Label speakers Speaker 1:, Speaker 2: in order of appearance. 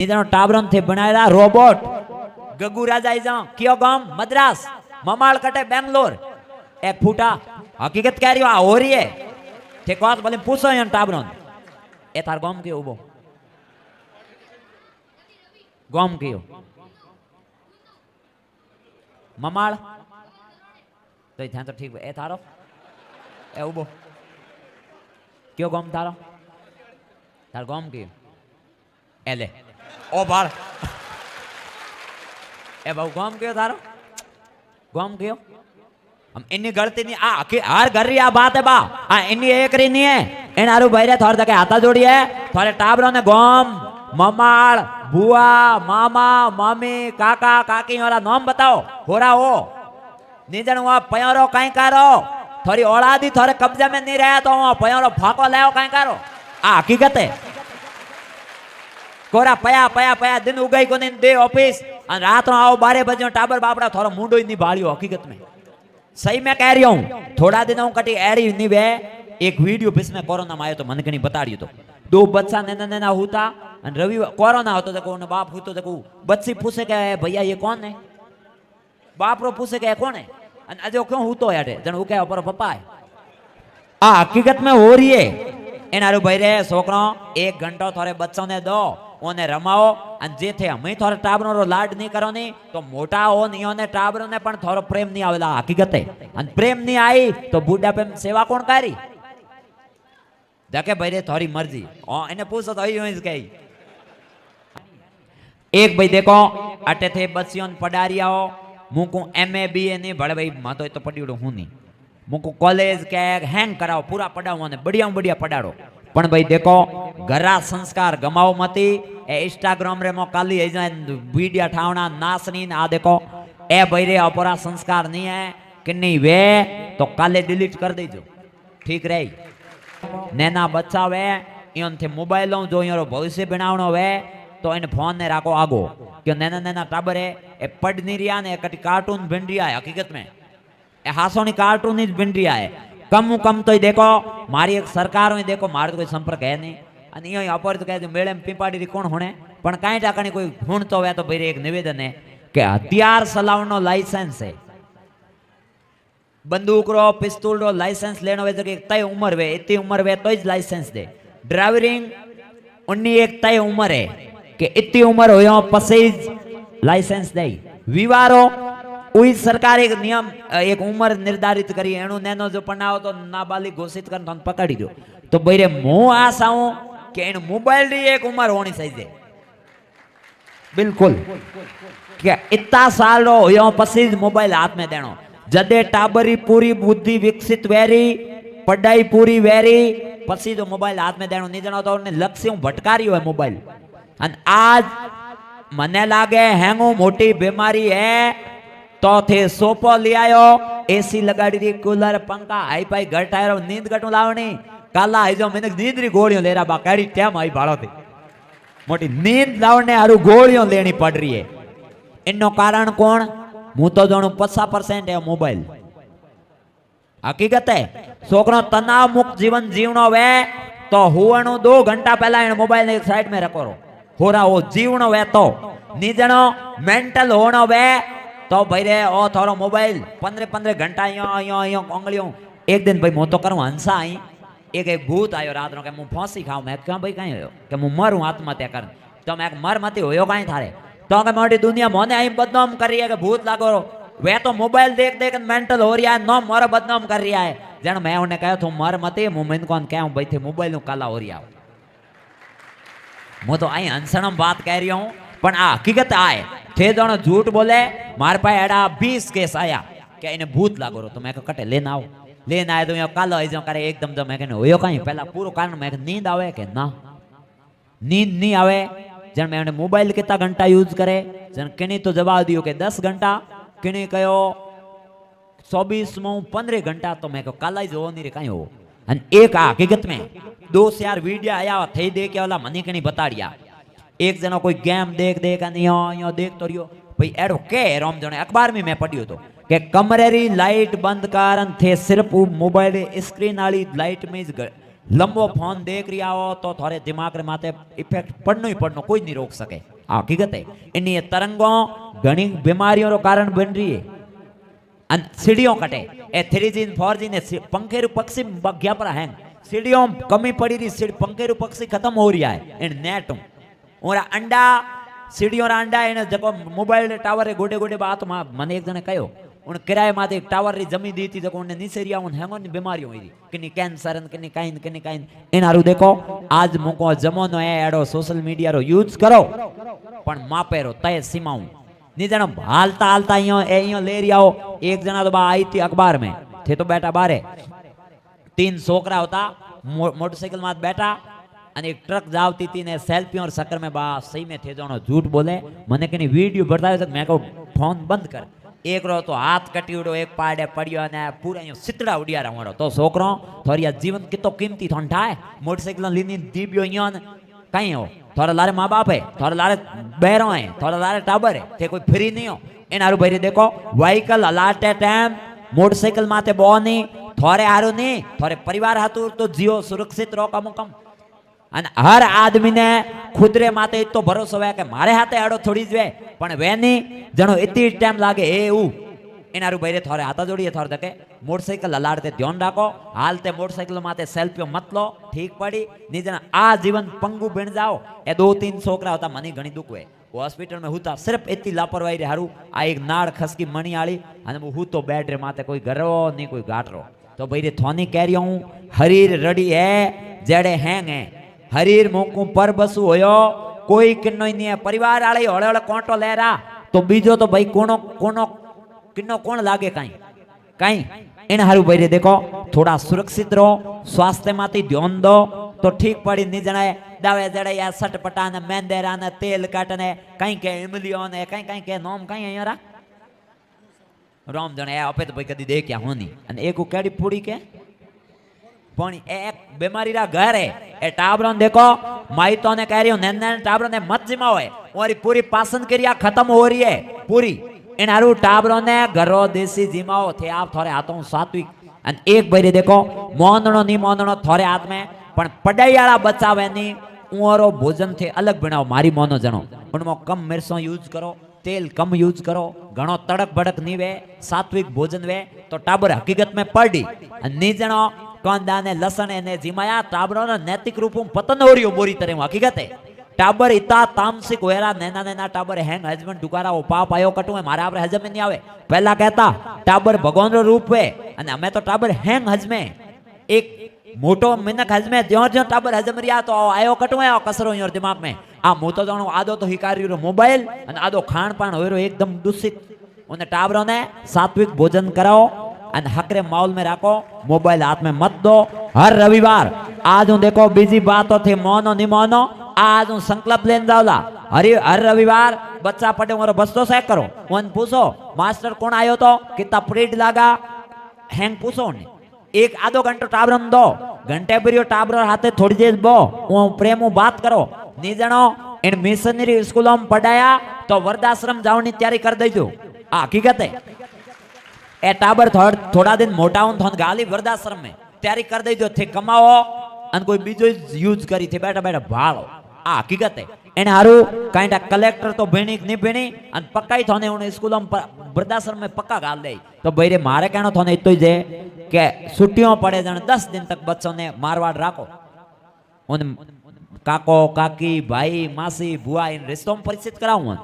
Speaker 1: इधर टाबरन थे बनाया रोबोट गगू राजा इजा कियो गाम मद्रास ममाल कटे बेंगलोर एक फूटा हकीकत कह रही हो रही है ठीक बात बोले पूछो यन टाबरन ए थार गाम के उबो गाम के ममाल तो इधर तो ठीक ए थारो ए उबो क्यों गाम थारो थार गाम के एले ओ बार ए बाबू गाम क्यों थारो गाम क्यों हम इन्नी गलती नहीं आ कि हर घर री आ बात है बा आ इन्नी एक री नहीं है इन आरु भाई थोड़े तक हाथा जोड़ी है थोड़े टाबरों ने गाम ममाल बुआ मामा मामी काका काकी वाला नाम बताओ हो रहा हो निजन वहां पयारो कहीं करो थोड़ी औलादी थोड़े कब्जे में नहीं रहे तो वहां पयारो फाको ले कहीं करो आ हकीकत है कोरा पया पया पया दिन उगाई को दिन दे ऑफिस रात में आओ 12 बजे टाबर बापड़ा थोड़ा मुंडो ही नहीं भाड़ियो हकीकत में सही मैं कह रही हूँ थोड़ा दिनों कटी एड़ी नहीं वे एक वीडियो बीच में कोरोना में आयो तो मन कहीं बता रही तो 2 बच्चा नैना नैना होता रवि कोरोना होता देखो बाप होतो देखो बच्ची पूछे के भैया ये कौन है बाप रो पूछे के कौन है अजो क्यों होतो यार जन वो क्या पर पप्पा है आ हकीकत में हो रही है एनारू भाई रे छोकरो 1 घंटो थोड़े बच्चों ने दो ओने रमाओ अन जे थे हमें थोड़ा टाबरो रो लाड नहीं करो नहीं तो मोटा हो नहीं ओने टाबरो ने पण थोड़ो प्रेम नहीं आवेला हकीकत है अन प्रेम नहीं आई तो बूढ़ा पे सेवा कौन करी देखे भाई रे थोड़ी मर्जी ओ इने पूछो तो यूं ही कही एक भाई देखो अटे थे बच्चियों पढ़ारिया हो मुको एमए बीए नहीं बड़े भाई मैं तो पढ़ियो हूं नहीं मुको कॉलेज के हैंग कराओ पूरा पढ़ाओ ने बढ़िया बढ़िया पढ़ाड़ो पण भाई देखो घरा संस्कार गमाओ मती ए इंस्टाग्राम रे मो काली वीडियो ठावना नासनी आ देखो ए भाई रे अपरा संस्कार नहीं है कि नहीं वे तो काले डिलीट कर दीजो ठीक रही नैना बच्चा वे इन थे मोबाइल जो यारो भविष्य बनावनो वे तो इन फोन ने राखो आगो क्यों नैना नैना टाबर है ए पढ़ नहीं रिया ने कटी कार्टून बन रिया है हकीकत में ए हासोनी कार्टून ही बन रिया है कम तो देखो मारी एक सरकार में देखो मारे तो कोई संपर्क है नहीं અને અહીંયા અપર તો કહે મેળે પીપાડી કોણ હોણે પણ કાંઈ ટાકાની કોઈ હુણ તો હોય તો ભાઈ એક નિવેદન है કે હથિયાર ચલાવવાનો લાયસન્સ है बंदूक रो पिस्तौल रो लाइसेंस लेनो वे तो एक तय उम्र वे इतनी उम्र वे तो ही लाइसेंस दे ड्राइविंग उन्नी एक तय उम्र है कि इतनी उम्र हो पसे लाइसेंस दे विवारो उई सरकार एक नियम एक उम्र निर्धारित करी एणु नैनो जो पढ़ाओ तो नाबालिग घोषित कर तो पकड़ी दो तो भाई मु आशा हूं कि इन मोबाइल री एक उम्र होनी चाहिए बिल्कुल क्या इतना साल रो यो पसी मोबाइल हाथ में देनो जदे टाबरी पूरी बुद्धि विकसित वेरी पढ़ाई पूरी वेरी पसी जो मोबाइल हाथ में देनो नहीं जनो तो उन्हें लक्ष्य भटकारी है मोबाइल अन आज मने लागे हैंगो मोटी बीमारी है तो थे सोपो ले आयो एसी लगाड़ी दी कूलर पंखा हाई पाई घर टायर नींद गटू लावनी काला आई जो मैंने नींद री गोलियों ले रहा बाकाड़ी टाइम आई भाड़ो थी मोटी नींद लावने आरु गोलियों लेनी पड़ रही है इनो कारण कौन मु तो जाणू 50% है मोबाइल हकीकत है छोकरो तनाव मुक्त जीवन जीवनो वे तो हुवणो 2 घंटा पहला इन मोबाइल एक साइड में रखो हो रहा हो जीवनो वे तो निजनो मेंटल होनो वे तो भाई रे ओ थोरो मोबाइल 15 घंटा यो उंगलियों एक दिन भाई मु तो करूं हंसा आई एक भूत आयो रात नो के मु फांसी खाऊं मैं क्या भाई कहीं होयो कि मु मरूं आत्महत्या कर तो मैं मर मती होयो कहीं थारे तो के मोटी दुनिया मोने आई बदनाम कर रही है कि भूत लागो वे तो मोबाइल देख देख मेंटल हो रहा है नो मोर बदनाम कर रहा है जन मैं उन्हें कहो तू मर मती मु मन कोन कहूं भाई थे मोबाइल नु काला हो रहा मु तो आई हंसणम बात कह रही हूं पण आ हकीकत आए थे जणो झूठ बोले मार पाए एड़ा 20 केस आया कि इने भूत लागो तो मैं कटे लेना आओ लेना आए तो यो कालो आई जो करे एकदम जो मैं कहने होयो कहीं पहला पूरा कारण मैं नींद आवे के ना नींद नहीं आवे जन मैं मोबाइल कितना घंटा यूज करे जन किनी तो जवाब दियो के 10 घंटा किनी कयो 24 में 15 घंटा तो मैं काला जो नहीं रे कहीं हो अन एक हकीकत में 2 से 4 वीडियो आया थे देख के वाला मनी किनी बताड़िया एक जना कोई गेम देख देख यो देख तो रियो भाई एडो के रोम जने अखबार में मैं पढ़ियो तो कि कमरे री लाइट बंद करन थे सिर्फ मोबाइल स्क्रीन वाली लाइट में लंबो फोन देख रही हो तो थोड़े दिमाग रे माथे इफेक्ट पड़नो ही पड़नो, कोई नहीं रोक सके। हकीकत है इन्हीं ये तरंगों घनी बीमारियों रो कारण बन रही है। सीढ़ियों कटे ए 3G 4G ने पंखेरु पक्षी बग्या पर हैंग सीढ़ियों कमी पड़ी रही, सीढ़ी पंखेरु पक्षी खत्म हो रहा है इन नेट और अंडा सीढ़ियों रा अंडा इन जको मोबाइल टावर रे गोडे गोडे बात मने एक जने कयो उन किराए माथे टावर री जमी दी थी जको उन निसेरिया उन हैंगोन बीमारी हुई किनी कैंसर किनी काइन इन हारू देखो आज मुको जमानो है एडो सोशल मीडिया रो यूज करो पण मापे रो तय सीमाऊं नहीं जना हालता हालता यो ले रही आओ। एक जना तो बा आई थी अखबार में थे तो बैठा बारे 3 छोकरा होता मोटरसाइकिल में बैठा અને એક ટ્રક જાવતી હતી ને સેલ્ફી और चक्कर में बा सही में थे जानो झूठ बोले मने के वीडियो बतावे तो मैं कहूं फोन बंद कर। एक रो तो हाथ कटी उड़ो एक पाड़े पड़ियो ने पूरा यो सितड़ा उड़िया रहो तो छोकरो थोड़ी जीवन कितो कीमती थोन ठाए मोटरसाइकिल लीनी दीबियो यो कहीं हो थोड़ा लारे माँ बाप है, थोड़ा लारे बहरों है, थोड़ा लारे टाबर है, थे कोई फ्री नहीं हो इन हारू भाई देखो व्हीकल हलाते टाइम मोटरसाइकिल माथे बो नहीं थोड़े हारू नहीं थोड़े परिवार हाथू तो जियो सुरक्षित रो कम कम। અને હર આદમીને ખુદરે માથે તો ભરોસો હોય કે મારે હાથે આડો થોડી જ વે પણ વેની જણો એતી ટાઈમ લાગે એવું એનારું ભાઈ થોરે હાથા જોડીએ થોર તકે મોટરસાઇકલ હલાડતે ધ્યાન રાખો હાલતે મોટરસાઇકલ માથે સેલ્ફીઓ મત લો ઠીક પડી ની જણા આ જીવન पंगु बन जाओ। ए 2-3 छोकरा होता मनी घणी दुख हुए हॉस्पिटल में हुता सिर्फ इतनी लापरवाही रे हारू आ एक नाड़ खसकी मणी आली अने हूँ तो बेड रे माथे कोई गरो नहीं कोई गाटरो तो भाई रे थोनी कह हूँ हरीर रड़ी है जेड़े हैंग है हरीर मोकू पर बसु होयो कोई किन्नो नहीं है परिवार आले हड़े हड़े कोंटो ले रहा तो बीजो तो भाई कोनो कोनो किन्नो कौन लागे कहीं कहीं इन हारू भाई देखो थोड़ा सुरक्षित रहो स्वास्थ्य माती ध्यान दो तो ठीक पड़ी नहीं जनाए दावे जड़े या सटपटा ने मेंदेरा ने तेल काटने कहीं के इमलियो ने कहीं कहीं के नोम कहीं अयरा राम जने आपे तो भाई कदी देख्या होनी अने एको केडी पूड़ी के पण एक बीमारी रा घर है ए टाबरों देखो माई तो ने कह रही हूं नैन टाबरों ने मत जिमाओ है और पूरी पासन क्रिया खत्म हो रही है पूरी इन हारू टाबरों ने घरो देसी जिमाओ थे आप थोड़े हाथों सात्विक अन एक भाई देखो मोंदणो नी मोंदणो थोड़े हाथ में पण पढ़ाई वाला बचावे नी उरो भोजन थे अलग बनाओ मारी मोनो जणो उनमें कम मिर्चों यूज करो तेल कम यूज करो घणो तड़क भड़क नी वे सात्विक भोजन वे तो टाबर हकीकत में पड़ी नी जणो कांदा ने लसण ने जिमाया टाबरो ने नैतिक रूप में पतन हो रही हो बोरी तरह हकीकत है टाबर इतना तामसिक होएरा नैना नैना टाबर हैंग हजबन डुकारा ओ पाप आयो कटू है मारा आपरे हजम में नहीं आवे पहला कहता टाबर भगवान रो रूप है अने हमें तो टाबर हैंग हजमे एक मोटो मिनक हजमे ज्यो ज्यो टाबर हजम रिया तो आयो कटू है कसरो योर दिमाग में आ मु तो जानो आदो तो हिकारी रो मोबाइल अने आदो खान पान होयरो एकदम दूषित उन टाबरों ने सात्विक भोजन कराओ अन हकरे माहौल में रखो मोबाइल हाथ में मत दो। हर रविवार आज हूँ देखो बीजी बातों थी मोनो नहीं मोनो आज हूँ संकल्प लेन जाओला हर रविवार बच्चा पढ़े मोरो बस्तो चेक करो उन पूछो मास्टर कौन आयो तो कितना पीरियड लगा हैंग पूछो ने एक आधो घंटो टाबरन दो घंटे भरियो टाबर हाथे थोड़ी देर बो वो प्रेम बात करो नहीं जानो इन मिशनरी स्कूलों में पढ़ाया तो वृद्धाश्रम जाने तैयारी कर दीजो आ हकीकत है ए टाबर थोड़ा दिन मोटा हूं थोन गाली वृद्धाश्रम में तैयारी कर दीजो थे कमाओ अन कोई बीजो यूज करी थे बैठा बैठा भाड़ो आ हकीकत है इन हारू काइंडा कलेक्टर तो भेणी नहीं भेणी अन पक्का ही थोने उन स्कूलों में वृद्धाश्रम में पक्का गाल दे तो भाई रे मारे कहना थोने इतो जे के छुट्टियों पड़े जन 10 दिन तक बच्चों ने मारवाड़ राखो उन काको काकी भाई मासी बुआ इन रिश्तों में परिचित कराऊं